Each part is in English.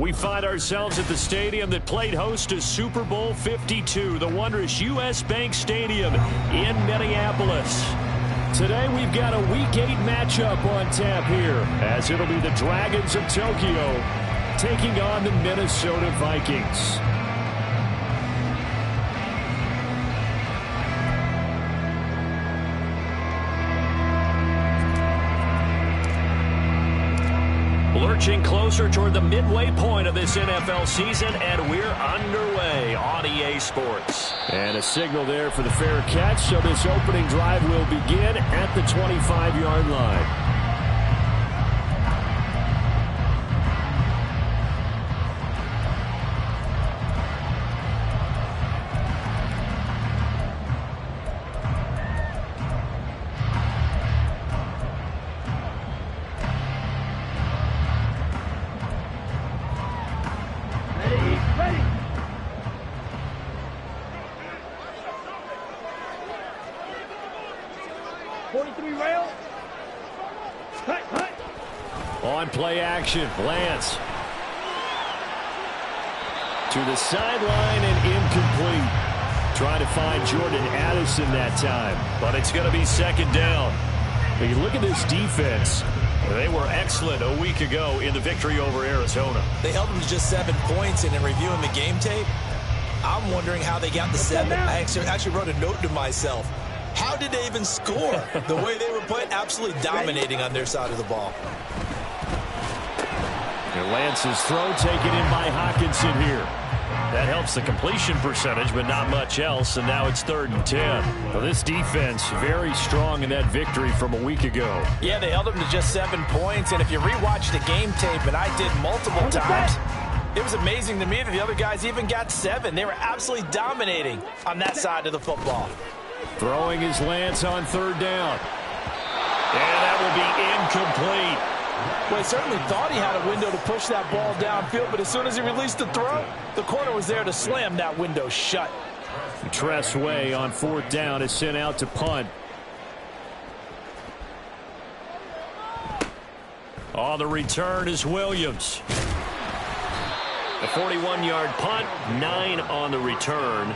We find ourselves at the stadium that played host to Super Bowl 52, the wondrous U.S. Bank Stadium in Minneapolis. Today we've got a Week 8 matchup on tap here, as it'll be the Dragons of Tokyo taking on the Minnesota Vikings. Lurching closer toward the midway point of this NFL season, and we're underway on EA Sports. And a signal there for the fair catch, so this opening drive will begin at the 25-yard line. On play action, Lance. To the sideline and incomplete. Trying to find Jordan Addison that time, but it's going to be second down. When you look at this defense, they were excellent a week ago in the victory over Arizona. They held them to just 7 points, and in reviewing the game tape, I'm wondering how they got the 7. I actually wrote a note to myself. How did they even score? The way they were playing, absolutely dominating on their side of the ball. And Lance's throw taken in by Hawkinson here. That helps the completion percentage, but not much else, and now it's 3rd and 10. Well, this defense very strong in that victory from a week ago. Yeah, they held them to just 7 points, and if you rewatch the game tape, and I did multiple times, it was amazing to me that the other guys even got 7. They were absolutely dominating on that side of the football. Throwing his Lance on 3rd down. And that will be incomplete. Well, he certainly thought he had a window to push that ball downfield, but as soon as he released the throw, the corner was there to slam that window shut. Tressway on 4th down is sent out to punt. On the return is Williams. A 41-yard punt, 9 on the return.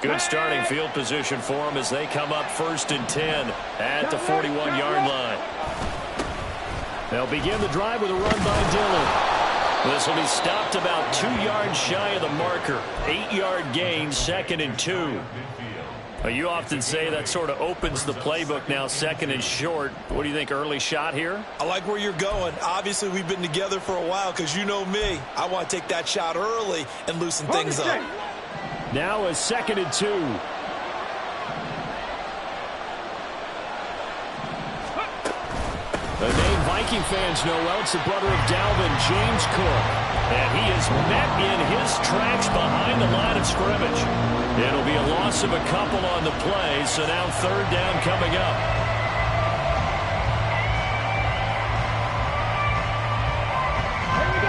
Good starting field position for them as they come up 1st and 10 at the 41-yard line. They'll begin the drive with a run by Dillon. This will be stopped about 2 yards shy of the marker. 8-yard gain, 2nd and 2. You often say that sort of opens the playbook now, 2nd and short. What do you think, early shot here? I like where you're going. Obviously, we've been together for a while because you know me. I want to take that shot early and loosen things up. Now a 2nd and 2. The name Viking fans know well, it's the brother of Dalvin, James Cook. And he is met in his tracks behind the line of scrimmage. It'll be a loss of a couple on the play, so now 3rd down coming up.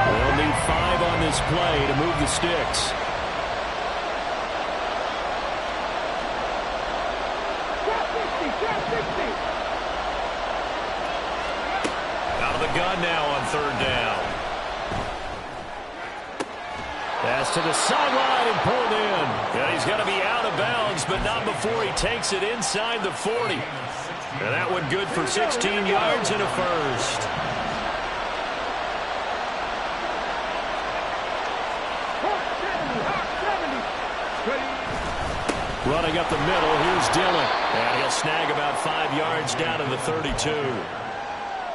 They'll need 5 on this play to move the sticks. Out of the gun now on 3rd down. Pass to the sideline and pulled in. And he's going to be out of bounds, but not before he takes it inside the 40. And that one good for 16 yards and a first. Running up the middle, here's Dillon. And he'll snag about 5 yards down to the 32.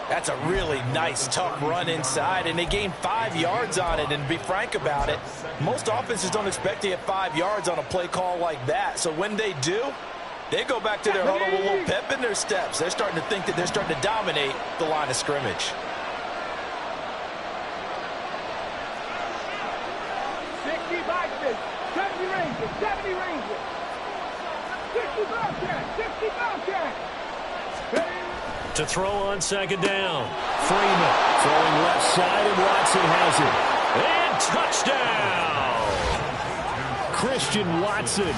That's a really nice, tough run inside, and they gained 5 yards on it. And to be frank about it, most offenses don't expect to get 5 yards on a play call like that. So when they do, they go back to their huddle with a little pep in their steps. They're starting to think that they're starting to dominate the line of scrimmage. 60 Vikings, 70 Rangers, 70 Rangers. 60 Bobcats, 60 Bobcats. To throw on 2nd down. Freeman throwing left side, and Watson has it. And touchdown! Christian Watson.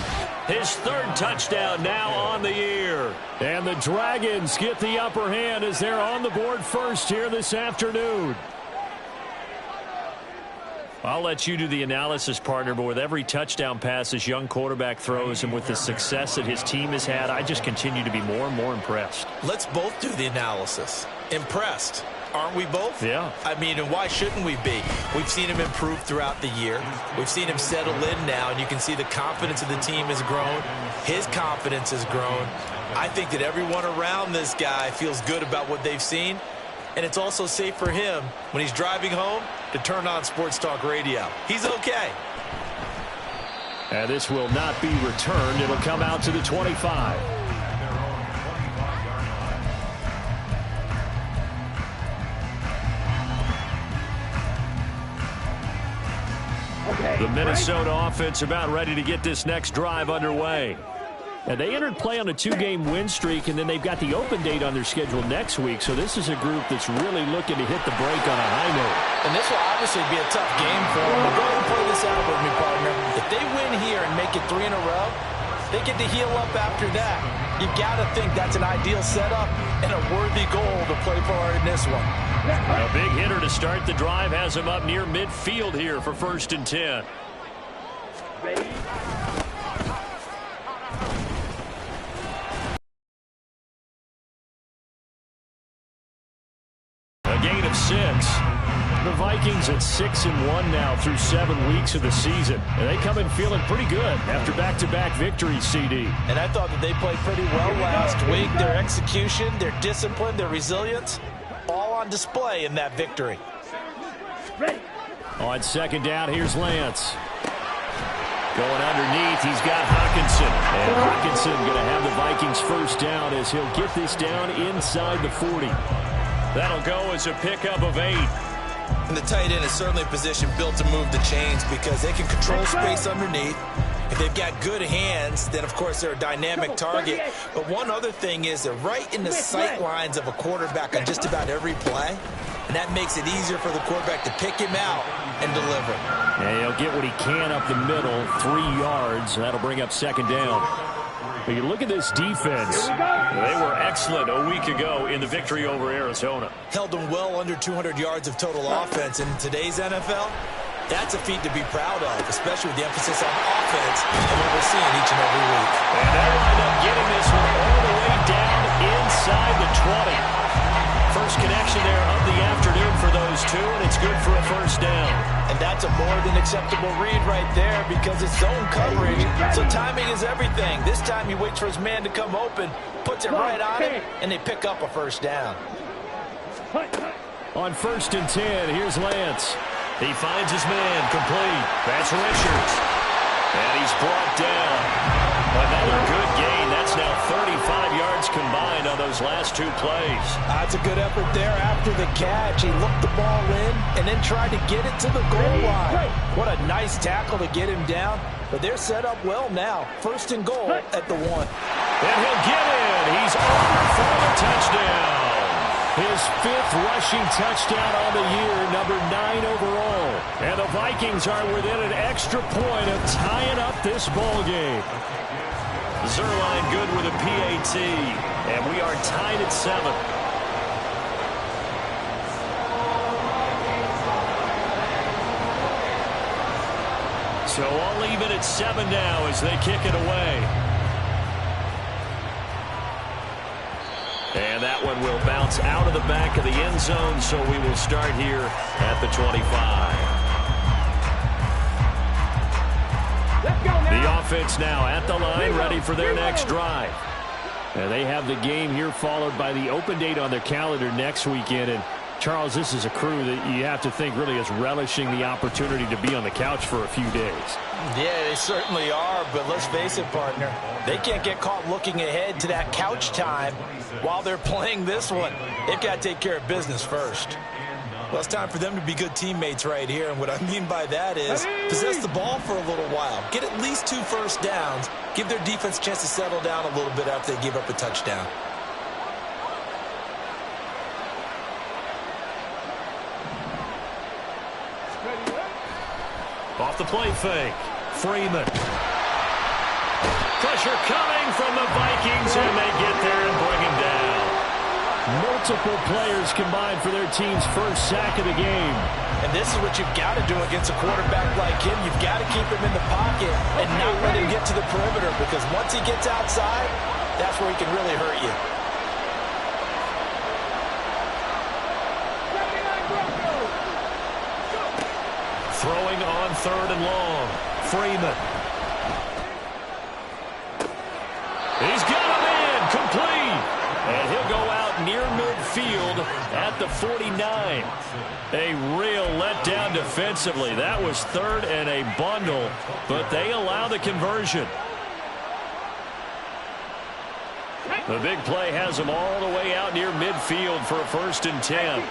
His third touchdown now on the year. And the Dragons get the upper hand as they're on the board first here this afternoon. I'll let you do the analysis, partner, but with every touchdown pass this young quarterback throws and with the success that his team has had, I just continue to be more and more impressed. Let's both do the analysis. Impressed. Aren't we both? Yeah. I mean, and why shouldn't we be? We've seen him improve throughout the year. We've seen him settle in now, and you can see the confidence of the team has grown. His confidence has grown. I think that everyone around this guy feels good about what they've seen, and it's also safe for him when he's driving home to turn on Sports Talk Radio. He's okay. And this will not be returned. It'll come out to the 25. The Minnesota offense about ready to get this next drive underway. And they entered play on a 2-game win streak, and then they've got the open date on their schedule next week. So this is a group that's really looking to hit the break on a high note. And this will obviously be a tough game for them. But go ahead and play this out with me, partner. If they win here and make it 3 in a row, they get to heal up after that. You've got to think that's an ideal setup and a worthy goal to play for in this one. A big hitter to start the drive has him up near midfield here for 1st and 10. Ready? A gain of 6. The Vikings at 6-1 now through 7 weeks of the season. And they come in feeling pretty good after back-to-back victories, CD. And I thought that they played pretty well last week. Their execution, their discipline, their resilience, all on display in that victory. Ready? On 2nd down, here's Lance. Going underneath, he's got Hawkinson. And Hawkinson going to have the Vikings first down as he'll get this down inside the 40. That'll go as a pickup of 8. And the tight end is certainly a position built to move the chains because they can control space underneath. If they've got good hands, then, of course, they're a dynamic target. But one other thing is they're right in the sight lines of a quarterback on just about every play. And that makes it easier for the quarterback to pick him out and deliver. And he'll get what he can up the middle, 3 yards. That'll bring up 2nd down. But you look at this defense. They were excellent a week ago in the victory over Arizona. Held them well under 200 yards of total offense. In today's NFL, that's a feat to be proud of, especially with the emphasis on offense and what we're seeing each and every week. And they wind up getting this one all the way down inside the 20. First connection there of the afternoon for those two, and it's good for a 1st down. And that's a more than acceptable read right there because it's zone coverage, so timing is everything. This time he waits for his man to come open, puts it right on him, and they pick up a 1st down. On 1st and 10, here's Lance. He finds his man complete. That's Richards. And he's brought down. Another good gain. That's now 35 yards combined on those last 2 plays. That's a good effort there after the catch. He looked the ball in and then tried to get it to the goal line. What a nice tackle to get him down. But they're set up well now. 1st and goal at the 1. And he'll get in. He's over for the touchdown. His 5th rushing touchdown on the year, number 9 overall. And the Vikings are within an extra point of tying up this ball game. Zerline good with a PAT, and we are tied at 7. So all even at 7 now as they kick it away. And that one will bounce out of the back of the end zone, so we will start here at the 25. The offense now at the line, ready for their next drive. And they have the game here followed by the open date on their calendar next weekend. And Charles, this is a crew that you have to think really is relishing the opportunity to be on the couch for a few days. Yeah, they certainly are, but let's face it, partner. They can't get caught looking ahead to that couch time while they're playing this one. They've got to take care of business first. Well, it's time for them to be good teammates right here, and what I mean by that is possess the ball for a little while. Get at least 2 first downs. Give their defense a chance to settle down a little bit after they give up a touchdown. Off the play fake. Freeman. Pressure coming from the Vikings, and they get there and bring him down. Multiple players combined for their team's first sack of the game. And this is what you've got to do against a quarterback like him. You've got to keep him in the pocket and not let him get to the perimeter, because once he gets outside, that's where he can really hurt you. Throwing on 3rd and long. Freeman. He's got him in. Complete. And he'll go out near midfield at the 49. A real letdown defensively. That was 3rd and a bundle, but they allow the conversion. The big play has them all the way out near midfield for a 1st and 10.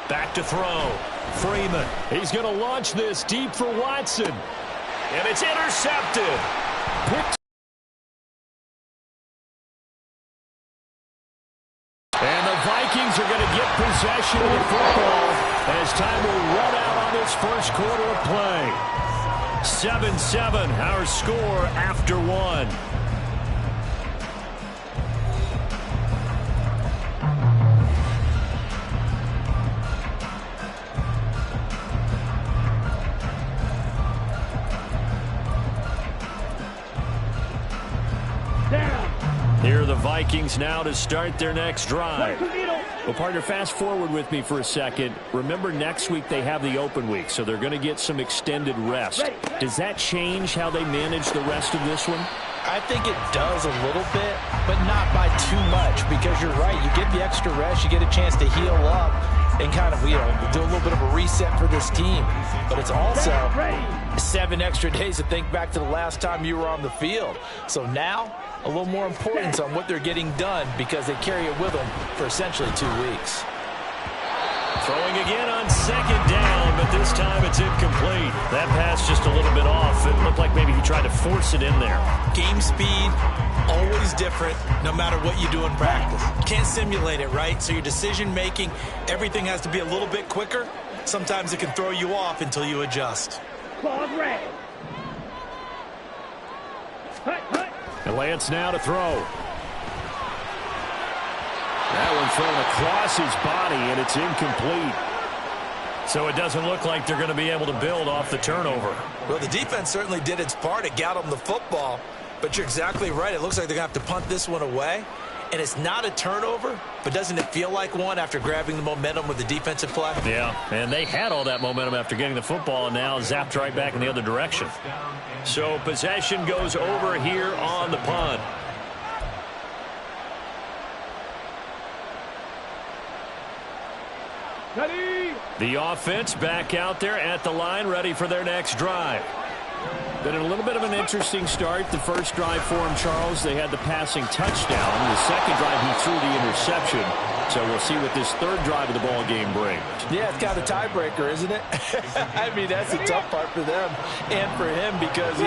Back to throw. Freeman. He's going to launch this deep for Watson. And it's intercepted. And the Vikings are going to get possession of the football as time will run out on this first quarter of play. 7-7, our score after 1. Here are the Vikings now to start their next drive. Well, partner, fast forward with me for a second. Remember, next week they have the open week, so they're going to get some extended rest. Does that change how they manage the rest of this one? I think it does a little bit, but not by too much, because you're right. You get the extra rest. You get a chance to heal up and kind of, do a little bit of a reset for this team. But it's also 7 extra days to think back to the last time you were on the field. So now, a little more importance on what they're getting done, because they carry it with them for essentially 2 weeks. Throwing again on 2nd down, but this time it's incomplete. That pass just a little bit off. It looked like maybe he tried to force it in there. Game speed, always different, no matter what you do in practice. You can't simulate it, right? So your decision-making, everything has to be a little bit quicker. Sometimes it can throw you off until you adjust. And Lance now to throw. That one thrown across his body, and it's incomplete. So it doesn't look like they're going to be able to build off the turnover. Well, the defense certainly did its part. It got them the football. But you're exactly right. It looks like they're going to have to punt this one away. And it's not a turnover, but doesn't it feel like one after grabbing the momentum with the defensive play? Yeah, and they had all that momentum after getting the football, and now zapped right back in the other direction. So possession goes over here on the punt. The offense back out there at the line, ready for their next drive. Been a little bit of an interesting start. The first drive for him, Charles, they had the passing touchdown. The second drive, he threw the interception. So we'll see what this third drive of the ball game brings. Yeah, it's kind of a tiebreaker, isn't it? I mean, that's the tough part for them and for him, because,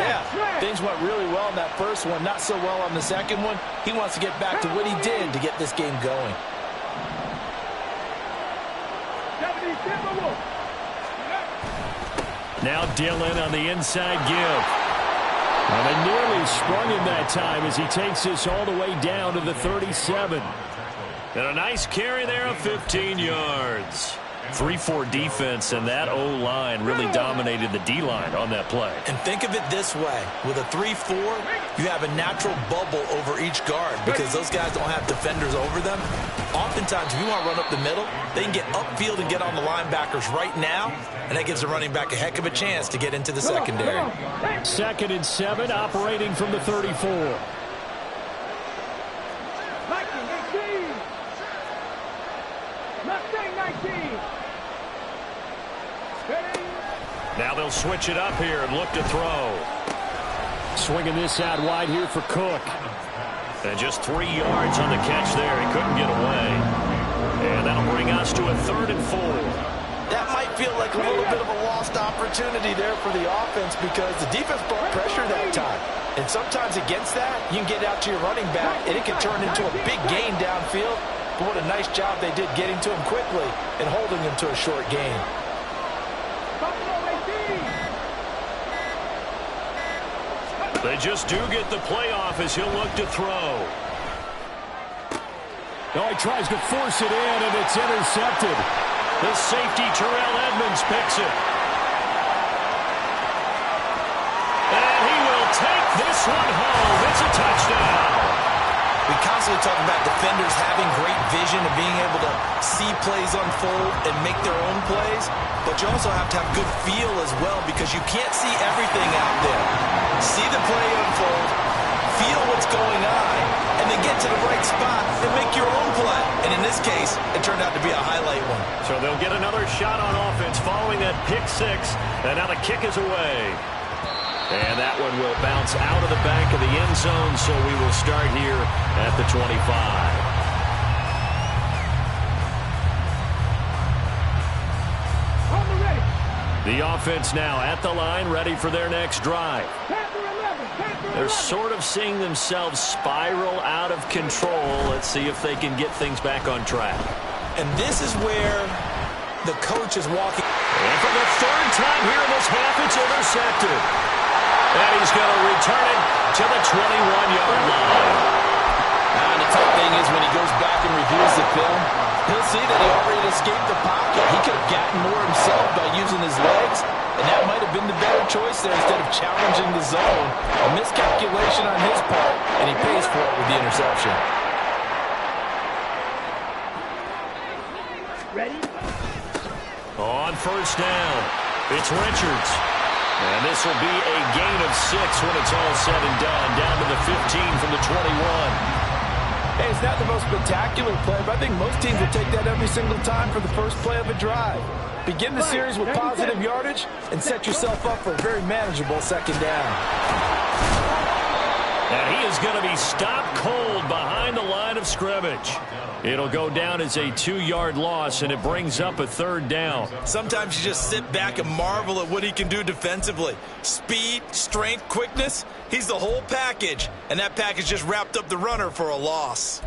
things went really well in that first one, not so well on the second one. He wants to get back to what he did to get this game going. Now Dillon on the inside give. And it nearly sprung him that time as he takes this all the way down to the 37. And a nice carry there of 15 yards. 3-4 defense, and that O-line really dominated the D-line on that play. And think of it this way. With a 3-4, you have a natural bubble over each guard because those guys don't have defenders over them. Oftentimes, if you want to run up the middle, they can get upfield and get on the linebackers right now, and that gives the running back a heck of a chance to get into the secondary. 2nd and 7, operating from the 34. Now they'll switch it up here and look to throw. Swinging this out wide here for Cook. And just 3 yards on the catch there. He couldn't get away. And that'll bring us to a 3rd and 4. That might feel like a little bit of a lost opportunity there for the offense because the defense brought pressure that time. And sometimes against that, you can get out to your running back, and it can turn into a big gain downfield. But what a nice job they did getting to him quickly and holding him to a short gain. They just do get the playoff as he'll look to throw. Oh, he tries to force it in, and it's intercepted. The safety, Terrell Edmonds, picks it. And he will take this one home. It's a touchdown. We constantly talk about defenders having great vision and being able to see plays unfold and make their own plays, but you also have to have good feel as well because you can't see everything out there. See the play unfold, feel what's going on, and then get to the right spot and make your own play. And in this case, it turned out to be a highlight one. So they'll get another shot on offense following that pick six, and now the kick is away. And that one will bounce out of the back of the end zone, so we will start here at the 25. The offense now at the line, ready for their next drive. They're sort of seeing themselves spiral out of control. Let's see if they can get things back on track. And this is where the coach is walking. And for the third time here in this half, it's intercepted. And he's going to return it to the 21-yard line. And the tough thing is when he goes back and reviews the film, he'll see that he already escaped the pocket. He could have gotten more himself by using his legs, and that might have been the better choice there instead of challenging the zone. A miscalculation on his part, and he pays for it with the interception. Ready? On first down, it's Richards. And this will be a gain of 6 when it's all said and done. Down to the 15 from the 21. Hey, it's not the most spectacular play, but I think most teams will take that every single time for the first play of a drive. Begin the series with positive yardage and set yourself up for a very manageable second down. And he is going to be stopped cold behind the line of scrimmage. It'll go down as a 2-yard loss, and it brings up a third down. Sometimes you just sit back and marvel at what he can do defensively. Speed, strength, quickness, he's the whole package. And that package just wrapped up the runner for a loss.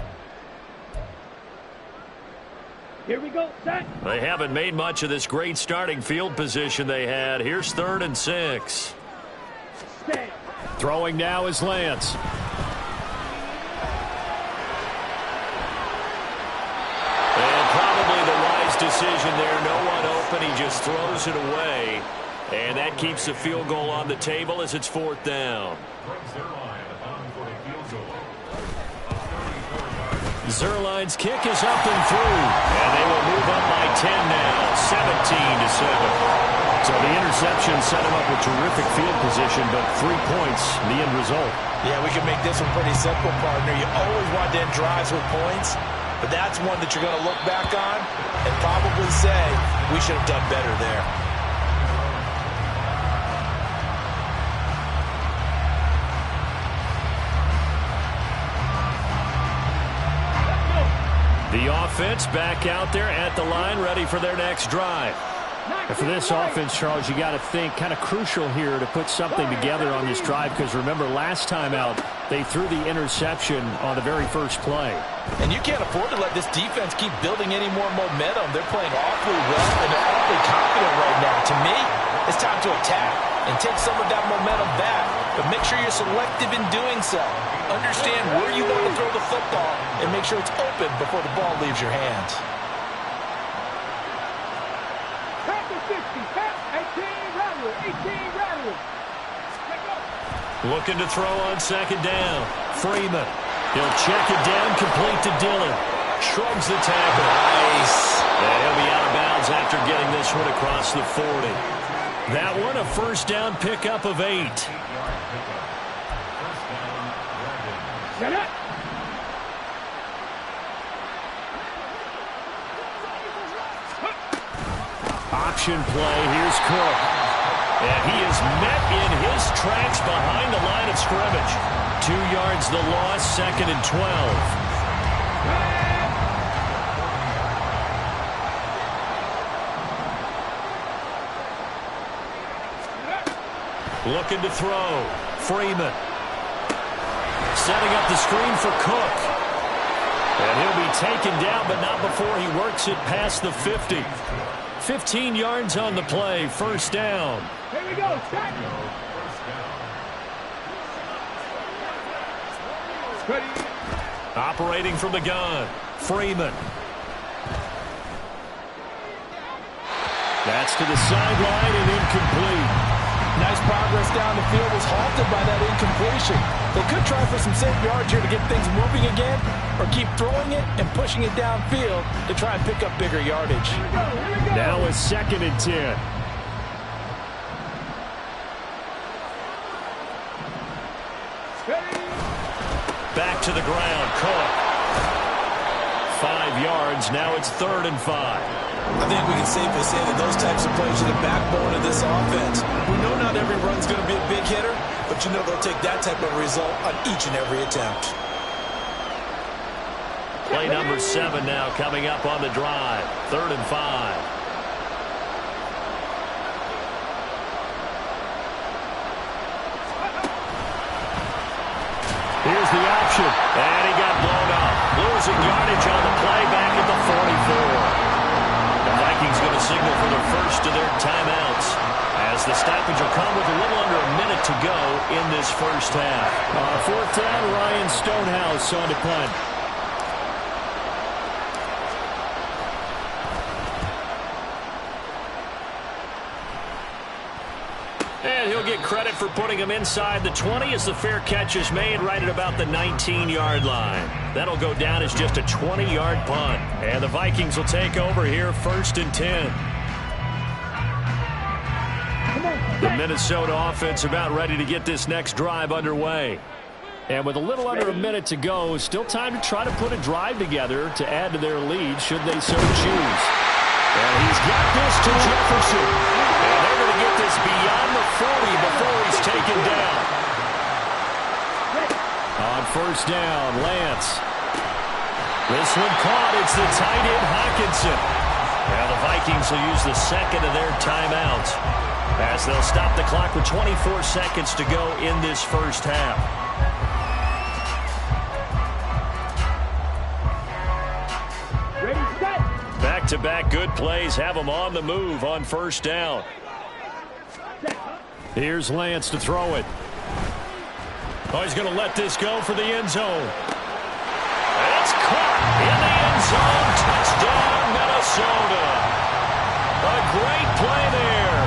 Here we go, set. They haven't made much of this great starting field position they had. Here's 3rd and 6. Stay. Throwing now is Lance. Decision there, no one open, he just throws it away, and that keeps the field goal on the table as it's 4th down. Zerline's kick is up and through, and they will move up by 10 now, 17-7. So the interception set him up with terrific field position, but 3 points, the end result. Yeah, we can make this one pretty simple, partner. You always want to end drives with points. But that's one that you're going to look back on and probably say, we should have done better there. The offense back out there at the line, ready for their next drive. And for this offense, Charles, you got to think kind of crucial here to put something together on this drive because remember last time out they threw the interception on the very first play. And you can't afford to let this defense keep building any more momentum. They're playing awfully well and they're awfully confident right now. To me, it's time to attack and take some of that momentum back. But make sure you're selective in doing so. Understand where you want to throw the football and make sure it's open before the ball leaves your hands. Looking to throw on 2nd down. Freeman. He'll check it down, complete to Dillon. Shrugs the tackle. Nice. And he'll be out of bounds after getting this one across the 40. That one a first down pickup of 8. Set up. Option play. Here's Cook. And he is met in his tracks behind the line of scrimmage. 2 yards the loss, 2nd and 12. Looking to throw. Freeman. Setting up the screen for Cook. And he'll be taken down, but not before he works it past the 50. 15 yards on the play, first down. Here we go, set. Ready. Operating from the gun, Freeman. That's to the sideline and incomplete. Nice progress down the field was halted by that incompletion. They could try for some safe yards here to get things moving again, or keep throwing it and pushing it downfield to try and pick up bigger yardage. Here we go. Now a 2nd and 10. Ready. Back to the ground, Cook. 5 yards, now it's 3rd and 5. I think we can safely say that those types of plays are the backbone of this offense. We know not every run's going to be a big hitter, but you know they'll take that type of result on each and every attempt. Play number 7 now coming up on the drive. 3rd and 5. Here's the option, and he got blown up. Losing yardage on the play back at the 44. The Vikings going to signal for the first of their timeouts, as the stoppage will come with a little under a minute to go in this first half. 4th down, Ryan Stonehouse on the punt. And he'll get credit for putting him inside the 20 as the fair catch is made right at about the 19-yard line. That'll go down as just a 20-yard punt. And the Vikings will take over here 1st and 10. The Minnesota offense about ready to get this next drive underway. And with a little under a minute to go, still time to try to put a drive together to add to their lead should they so choose. And he's got this to Jefferson. And they're going to get this beyond the 40 before he's taken down. On 1st down, Lance. This one caught. It's the tight end, Hockenson. Now the Vikings will use the 2nd of their timeouts, as they'll stop the clock with 24 seconds to go in this first half. Ready, set. Back-to-back good plays have them on the move on 1st down. Here's Lance to throw it. Oh, he's going to let this go for the end zone. It's caught in the end zone. Touchdown, Minnesota. A great play there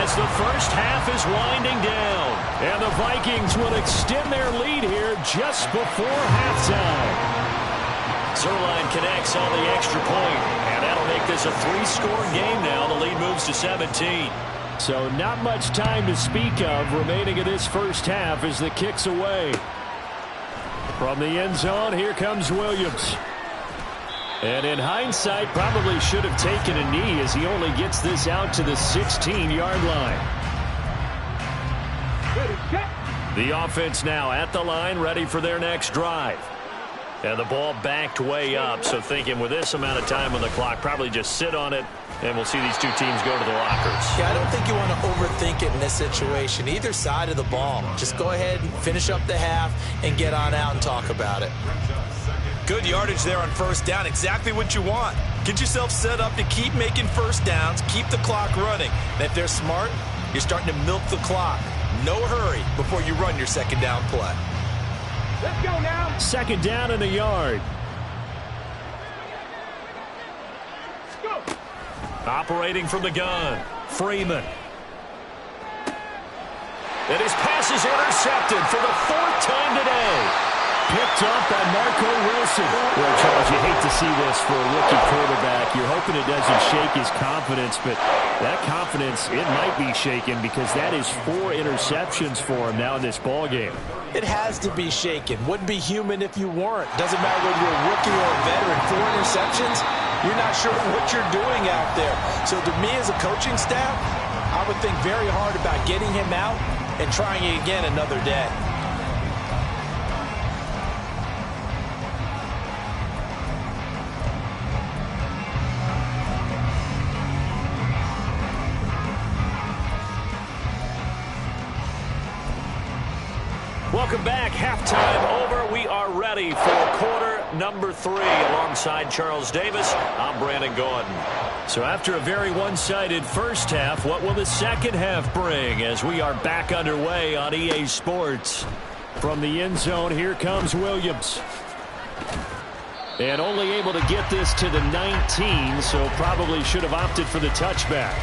as the first half is winding down. And the Vikings will extend their lead here just before halftime. Zerline connects on the extra point, and that'll make this a 3-score game now. The lead moves to 17. So not much time to speak of remaining in this first half as the kick's away. From the end zone, here comes Williams. And in hindsight, probably should have taken a knee as he only gets this out to the 16-yard line. The offense now at the line, ready for their next drive. And the ball backed way up, so thinking with this amount of time on the clock, probably just sit on it, and we'll see these two teams go to the lockers. Yeah, I don't think you want to overthink it in this situation. Either side of the ball. Just go ahead and finish up the half and get on out and talk about it. Good yardage there on 1st down. Exactly what you want. Get yourself set up to keep making 1st downs, keep the clock running. And if they're smart, you're starting to milk the clock. No hurry before you run your 2nd down play. Let's go now. 2nd down and a yard. Go. Operating from the gun, Freeman. And his pass is intercepted for the 4th time today. Picked up by Marco Wilson. Well, Charles, you hate to see this for a rookie quarterback. You're hoping it doesn't shake his confidence, but that confidence, it might be shaken because that is 4 interceptions for him now in this ballgame. It has to be shaken. Wouldn't be human if you weren't. Doesn't matter whether you're a rookie or a veteran. 4 interceptions, you're not sure what you're doing out there. So to me as a coaching staff, I would think very hard about getting him out and trying it again another day. Welcome back. Halftime over. We are ready for quarter number 3. Alongside Charles Davis, I'm Brandon Gordon. So after a very one-sided first half, what will the second half bring as we are back underway on EA Sports? From the end zone, here comes Williams. And only able to get this to the 19, so probably should have opted for the touchback.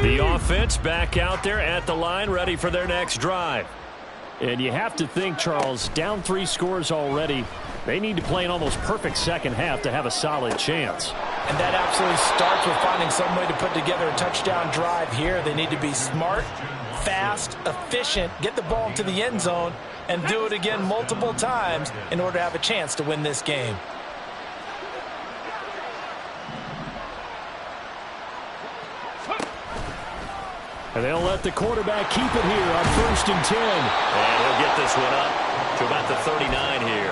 The offense back out there at the line, ready for their next drive. And you have to think, Charles, down 3 scores already. They need to play an almost perfect second half to have a solid chance. And that absolutely starts with finding some way to put together a touchdown drive here. They need to be smart, fast, efficient, get the ball into the end zone, and do it again multiple times in order to have a chance to win this game. And they'll let the quarterback keep it here on 1st and 10. And he'll get this one up to about the 39 here.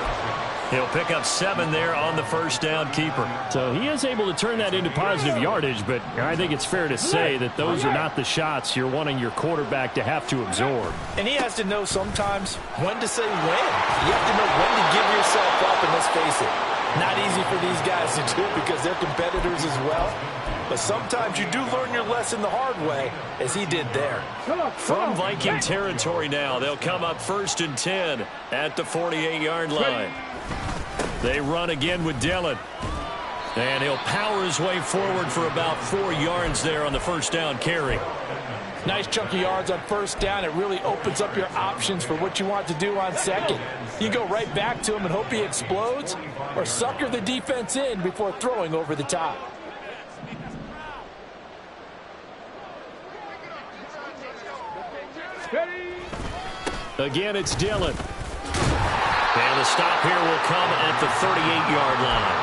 He'll pick up 7 there on the first down keeper. So he is able to turn that into positive yardage, but I think it's fair to say that those are not the shots you're wanting your quarterback to have to absorb. And he has to know sometimes when to say when. You have to know when to give yourself up, and let's face it, not easy for these guys to do because they're competitors as well. But sometimes you do learn your lesson the hard way, as he did there. From Viking territory now, they'll come up 1st and 10 at the 48-yard line. They run again with Dillon. And he'll power his way forward for about 4 yards there on the first down carry. Nice chunk of yards on first down. It really opens up your options for what you want to do on second. You go right back to him and hope he explodes, or sucker the defense in before throwing over the top. Again, it's Dillon. And the stop here will come at the 38-yard line.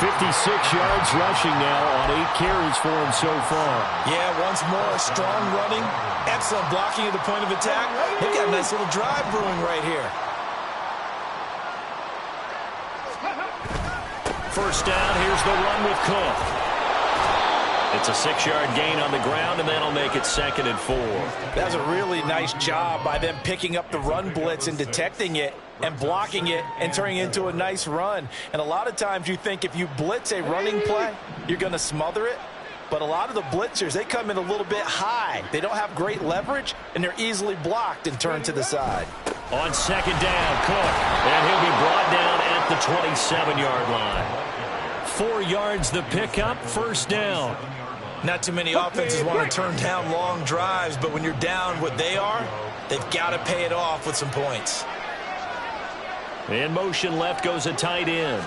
56 yards rushing now on 8 carries for him so far. Yeah, once more, strong running, excellent blocking at the point of attack. They've got a nice little drive brewing right here. First down, here's the run with Cook. It's a 6-yard gain on the ground, and that'll make it 2nd and 4. That's a really nice job by them picking up the run blitz and detecting it and blocking it and turning it into a nice run. And a lot of times you think if you blitz a running play, you're going to smother it. But a lot of the blitzers, they come in a little bit high. They don't have great leverage, and they're easily blocked and turned to the side. On 2nd down, Cook. And he'll be brought down at the 27-yard line. 4 yards the pickup, first down. Not too many offenses want to turn down long drives, but when you're down what they are, they've got to pay it off with some points. In motion left goes a tight end.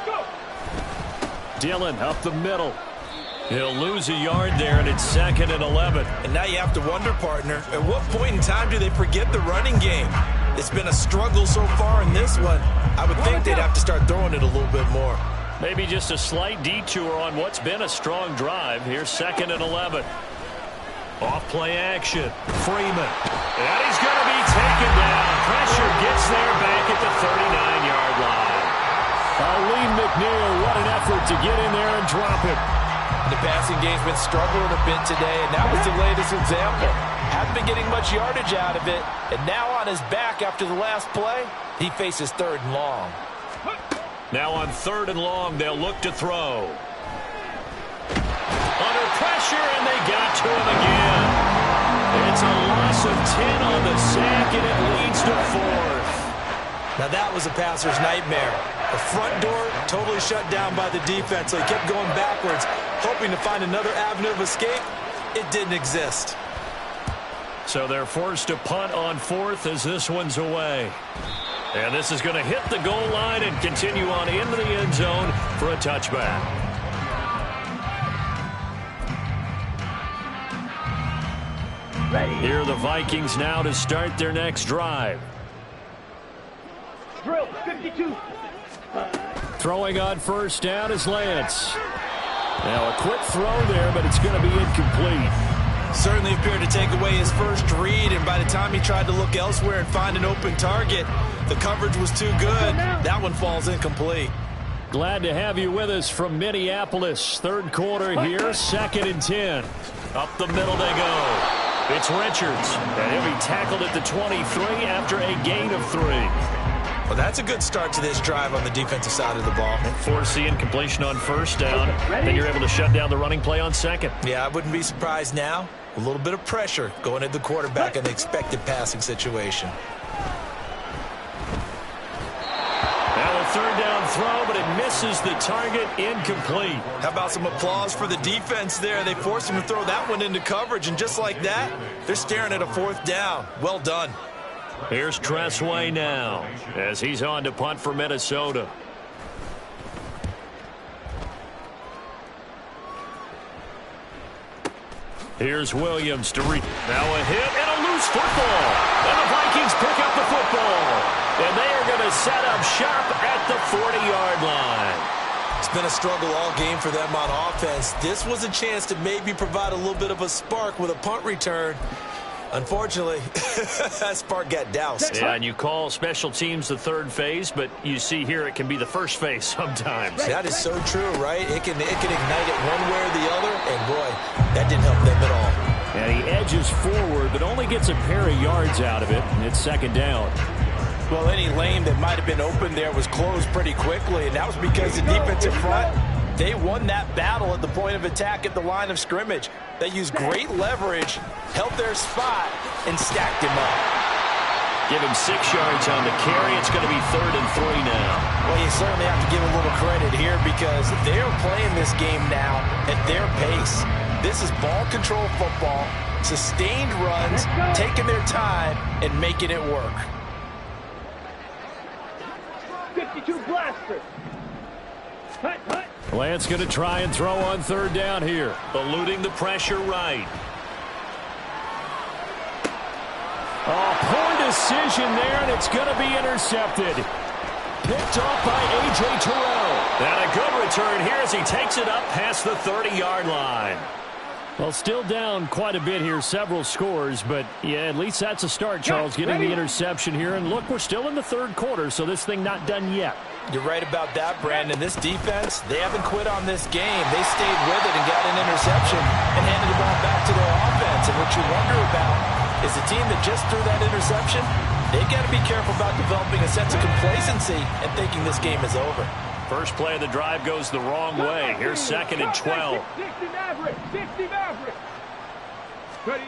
Dillon up the middle. He'll lose a yard there, and it's 2nd and 11. And now you have to wonder, partner, at what point in time do they forget the running game? It's been a struggle so far in this one. I would think they'd have to start throwing it a little bit more. Maybe just a slight detour on what's been a strong drive. Here's 2nd and 11. Off play action. Freeman. And he's going to be taken down. Pressure gets there back at the 39-yard line. Lee McNeil, what an effort to get in there and drop it. The passing game's been struggling a bit today, and that was the latest example. Hadn't been getting much yardage out of it, and now on his back after the last play, he faces 3rd and long. Now on 3rd and long, they'll look to throw. Under pressure, and they got to him again. It's a loss of 10 on the sack, and it leads to 4th. Now that was a passer's nightmare. The front door totally shut down by the defense, so he kept going backwards, hoping to find another avenue of escape. It didn't exist. So they're forced to punt on 4th as this one's away. And this is going to hit the goal line and continue on into the end zone for a touchback. Here are the Vikings now to start their next drive. Drill, 52. Throwing on first down is Lance. Now a quick throw there, but it's going to be incomplete. Certainly appeared to take away his first read, and by the time he tried to look elsewhere and find an open target, the coverage was too good. That one falls incomplete. Glad to have you with us from Minneapolis. 3rd quarter here, 2nd and 10. Up the middle they go. It's Richards, and he'll be tackled at the 23 after a gain of 3. Well, that's a good start to this drive on the defensive side of the ball. Force the incompletion on first down. Then you're able to shut down the running play on second. Yeah, I wouldn't be surprised now. A little bit of pressure going at the quarterback in the expected passing situation. Now a third down throw, but it misses the target, incomplete. How about some applause for the defense there? They forced him to throw that one into coverage, and just like that, they're staring at a fourth down. Well done. Here's Tressway now as he's on to punt for Minnesota. Here's Williams to reach. Now a hit and a loose football. And the Vikings pick up the football. And they are going to set up shop at the 40-yard line. It's been a struggle all game for them on offense. This was a chance to maybe provide a little bit of a spark with a punt return. Unfortunately, that spark got doused. Yeah, and you call special teams the third phase, but you see here it can be the first phase sometimes. That is so true, right? It can ignite it one way or the other, and boy, that didn't help them at all. And he edges forward, but only gets a pair of yards out of it, and it's second down. Well, any lane that might have been open there was closed pretty quickly, and that was because the defensive front, they won that battle at the point of attack at the line of scrimmage. They used great leverage, held their spot, and stacked him up. Give him 6 yards on the carry. It's going to be 3rd and 3 now. Well, you certainly have to give a little credit here because they're playing this game now at their pace. This is ball control football, sustained runs, taking their time, and making it work. 52 blaster. Hut, hut. Lance going to try and throw on third down here. Eluding the pressure right. Oh, poor decision there, and it's going to be intercepted. Picked off by A.J. Terrell. And a good return here as he takes it up past the 30-yard line. Well, still down quite a bit here, several scores, but yeah, at least that's a start, Charles, getting the interception here. And look, we're still in the third quarter, so this thing not done yet. You're right about that, Brandon. This defense, they haven't quit on this game. They stayed with it and got an interception and handed the ball back to their offense. And what you wonder about is the team that just threw that interception, they got to be careful about developing a sense of complacency and thinking this game is over. First play of the drive goes the wrong way. Here's 2nd and 12. 60 Maverick. 60 Maverick. Ready.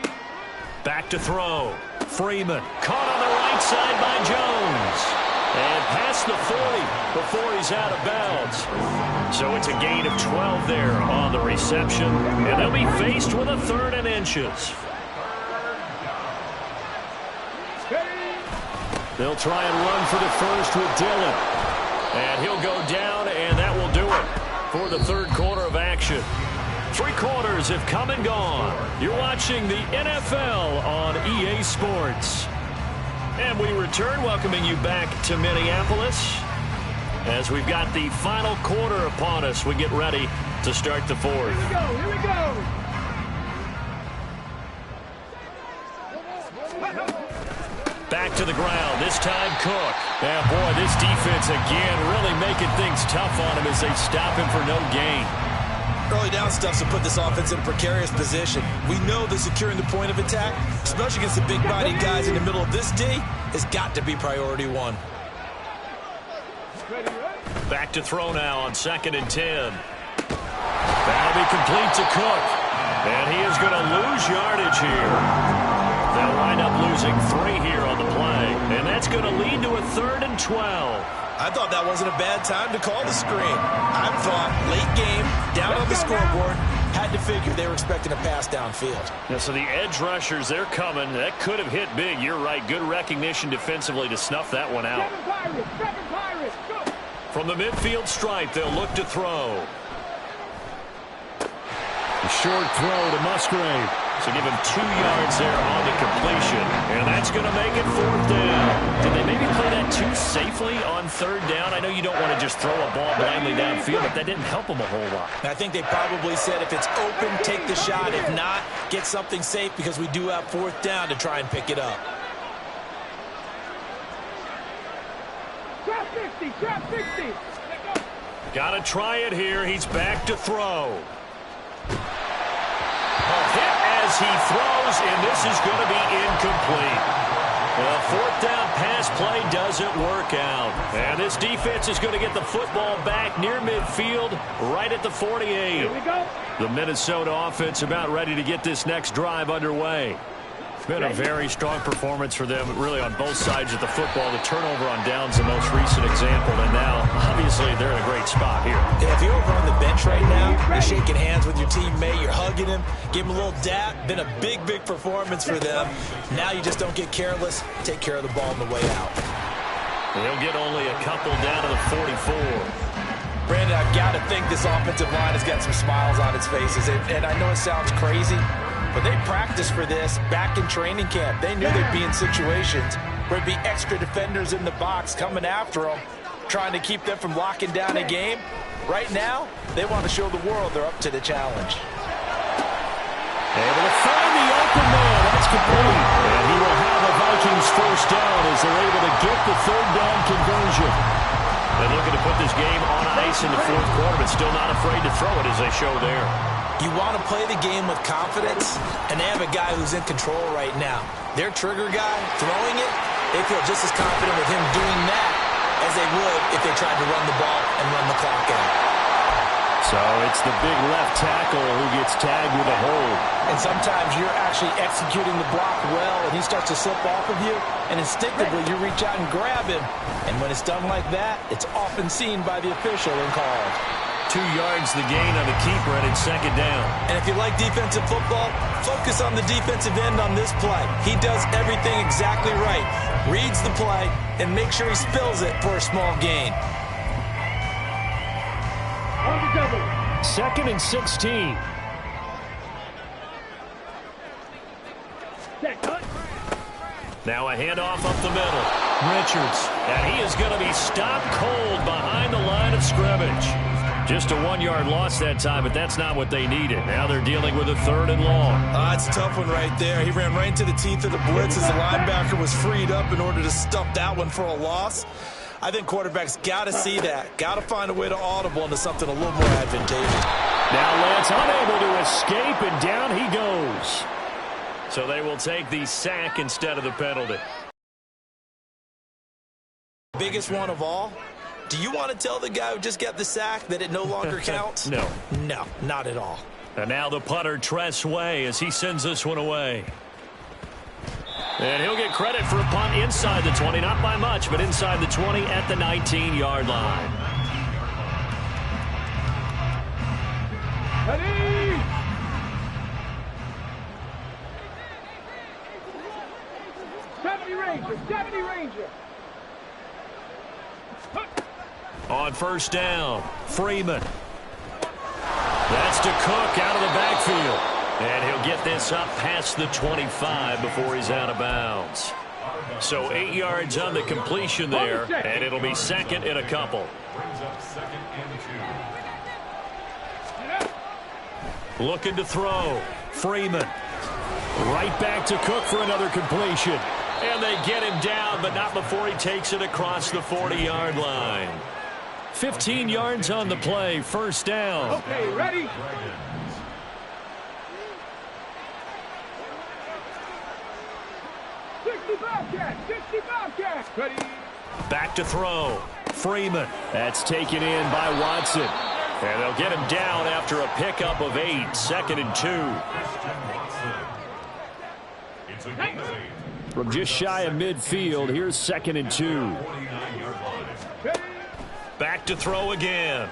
Back to throw. Freeman caught on the right side by Jones. And past the 40 before he's out of bounds. So it's a gain of 12 there on the reception. And they'll be faced with a 3rd and inches. They'll try and run for the first with Dillon. And he'll go down, and that will do it for the third quarter of action. 3 quarters have come and gone. You're watching the NFL on EA Sports. And we return, welcoming you back to Minneapolis. As we've got the final quarter upon us, we get ready to start the fourth. Here we go. Here we go. Back to the ground, this time Cook. And boy, this defense again really making things tough on him as they stop him for no gain. Early down stuff to put this offense in a precarious position. We know that securing the point of attack, especially against the big-bodied guys in the middle of this D, has got to be priority 1. Back to throw now on 2nd and 10. That'll be complete to Cook. And he is going to lose yardage here. They'll wind up losing 3 here on the play. And that's going to lead to a 3rd and 12. I thought that wasn't a bad time to call the screen. I thought late game, down on the scoreboard, had to figure they were expecting a pass downfield. Yeah, so the edge rushers, they're coming. That could have hit big. You're right. Good recognition defensively to snuff that one out. Seven Pirates. Go. From the midfield stripe, they'll look to throw. A short throw to Musgrave. So give him 2 yards there on the completion. And that's going to make it 4th down. Did they maybe play that too safely on 3rd down? I know you don't want to just throw a ball blindly downfield, but that didn't help them a whole lot. I think they probably said if it's open, take the shot. If not, get something safe because we do have 4th down to try and pick it up. Trap 50. Trap 50. Got to try it here. He's back to throw. A hit as as he throws, and this is going to be incomplete. The fourth down pass play doesn't work out. And this defense is going to get the football back near midfield, right at the 48. Here we go. The Minnesota offense about ready to get this next drive underway. Been a very strong performance for them, really, on both sides of the football. The turnover on downs, the most recent example, and now, obviously, they're in a great spot here. Yeah, if you're over on the bench right now, you're shaking hands with your teammate, you're hugging him, give him a little dap. Been a big, big performance for them. Now you just don't get careless. Take care of the ball on the way out. He'll get only a couple down to the 44. Brandon, I've got to think this offensive line has got some smiles on its faces. And I know it sounds crazy, but they practiced for this back in training camp. They knew they'd be in situations where there'd be extra defenders in the box coming after them, trying to keep them from locking down a game. Right now, they want to show the world they're up to the challenge. Able to find the open man. That's complete. And he will have a Vikings first down as they're able to get the third down conversion. They're looking to put this game on ice in the fourth quarter, but still not afraid to throw it as they show there. You want to play the game with confidence, and they have a guy who's in control right now. Their trigger guy, throwing it, they feel just as confident with him doing that as they would if they tried to run the ball and run the clock out. So it's the big left tackle who gets tagged with a hold. And sometimes you're actually executing the block well, and he starts to slip off of you, and instinctively you reach out and grab him. And when it's done like that, it's often seen by the official and called. 2 yards the gain on the keeper, and it's second down. And if you like defensive football, focus on the defensive end on this play. He does everything exactly right. Reads the play and makes sure he spills it for a small gain. On the double. 2nd and 16. Set, cut. Now a handoff up the middle. Richards. And he is going to be stopped cold behind the line of scrimmage. Just a 1-yard loss that time, but that's not what they needed. Now they're dealing with a 3rd and long. It's a tough one right there. He ran right into the teeth of the blitz as the linebacker was freed up in order to stuff that one for a loss. I think quarterbacks got to see that. Got to find a way to audible into something a little more advantageous. Now Lance unable to escape, and down he goes. So they will take the sack instead of the penalty. Biggest one of all. Do you want to tell the guy who just got the sack that it no longer counts? No. No, not at all. And now the punter, Tress Way, as he sends this one away. And he'll get credit for a punt inside the 20, not by much, but inside the 20 at the 19-yard line. Ready. 70 Ranger, 70 Ranger. On first down, Freeman. That's to Cook out of the backfield. And he'll get this up past the 25 before he's out of bounds. So 8 yards on the completion there, and it'll be 2nd and a couple. Looking to throw. Freeman. Right back to Cook for another completion. And they get him down, but not before he takes it across the 40-yard line. 15 yards on the play, first down. Okay, ready. Ready. Back to throw. Freeman. That's taken in by Watson. And they'll get him down after a pickup of 8. 2nd and 2. From just shy of midfield, here's 2nd and 2. Back to throw again.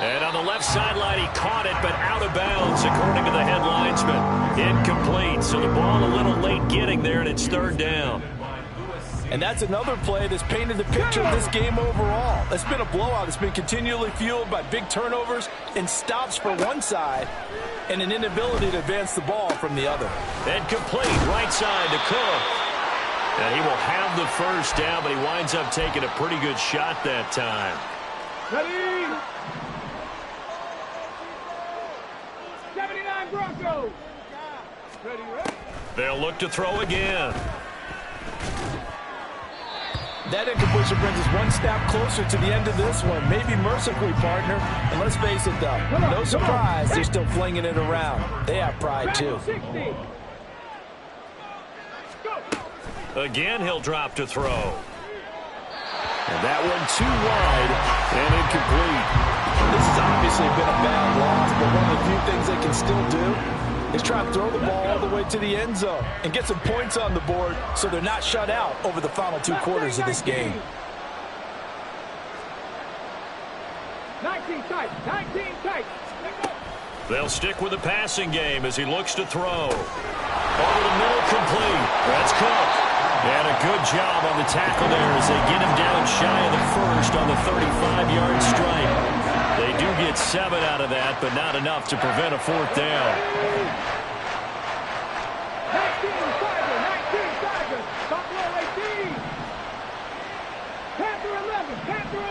And on the left sideline, he caught it, but out of bounds, according to the head linesman. Incomplete, so the ball a little late getting there, and it's 3rd down. And that's another play that's painted the picture of this game overall. It's been a blowout. It's been continually fueled by big turnovers and stops for one side and an inability to advance the ball from the other. And complete, right side to Cook. And he will have the first down, but he winds up taking a pretty good shot that time. Ready. 79 Broncos. Ready, ready. They'll look to throw again. That incompletion brings us one step closer to the end of this one. Maybe mercifully, partner. And let's face it, though, no surprise, they're still flinging it around. They have pride, too. Again, he'll drop to throw. And that one too wide and incomplete. This has obviously been a bad loss, but one of the few things they can still do is try to throw the ball all the way to the end zone and get some points on the board so they're not shut out over the final 2 quarters of this game. 19 tight, 19 tight. They'll stick with the passing game as he looks to throw. Over the middle, complete. That's Cook. And a good job on the tackle there as they get him down shy of the first on the 35-yard strike. They do get 7 out of that, but not enough to prevent a 4th down. 19-5, Buffalo 18. Panther 11, Panther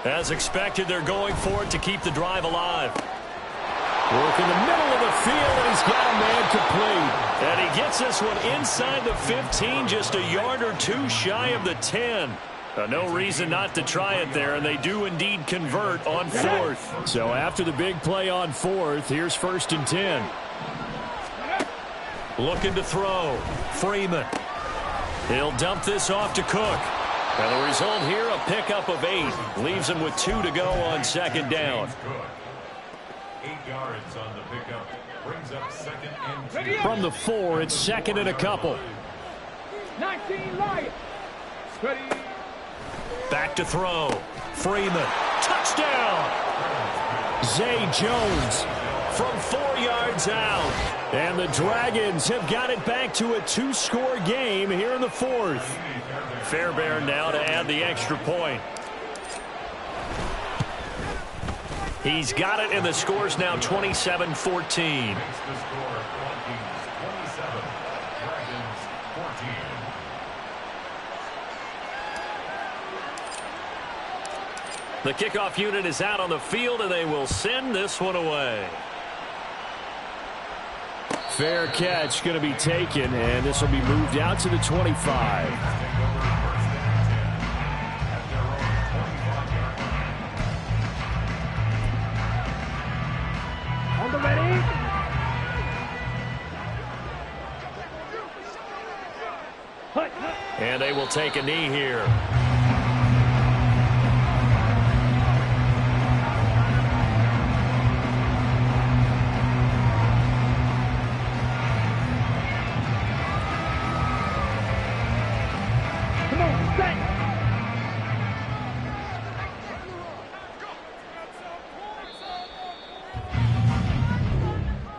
11. As expected, they're going for it to keep the drive alive. Work in the middle of the field, and he's got a man complete. And he gets this one inside the 15, just a yard or 2 shy of the 10. No reason not to try it there, and they do indeed convert on 4th. So after the big play on 4th, here's 1st and 10. Looking to throw. Freeman. He'll dump this off to Cook. And the result here, a pickup of 8. Leaves him with 2 to go on 2nd down. 8 yards on the pickup. Brings up 2nd and 2. From the 4, it's 2nd and a couple. 19 Lions. Ready. Back to throw. Freeman. Touchdown. Zay Jones From 4 yards out. And the Dragons have got it back to a 2-score game here in the 4th. Fairbairn now to add the extra point. He's got it, and the score's now 27-14. The kickoff unit is out on the field, and they will send this one away. Fair catch going to be taken, and this will be moved out to the 25. On the ready. And they will take a knee here. Come on, set.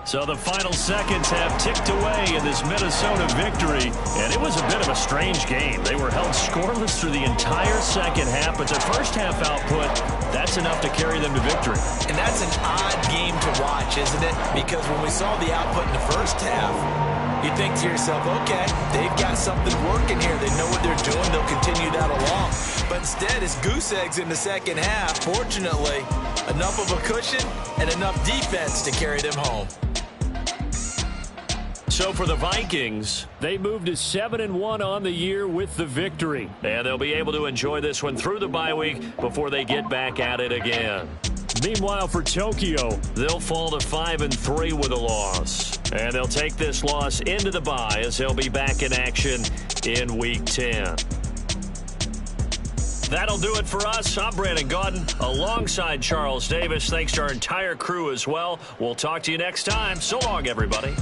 So the final seconds have ticked away in this Minnesota victory, and it was a bit of a strange game. They were held scoreless through the entire second half, but their first half output, that's enough to carry them to victory. And that's an odd game to watch, isn't it? Because when we saw the output in the first half, you think to yourself, okay, they've got something working here. They know what they're doing. They'll continue that along. But instead, it's goose eggs in the second half. Fortunately, enough of a cushion and enough defense to carry them home. So for the Vikings, They moved to 7-1 on the year with the victory. and they'll be able to enjoy this one through the bye week before they get back at it again. Meanwhile, for Tokyo, They'll fall to 5-3 with a loss. And they'll take this loss into the bye as they'll be back in action in Week 10. That'll do it for us. I'm Brandon Gaudin alongside Charles Davis. Thanks to our entire crew as well. We'll talk to you next time. So long, everybody.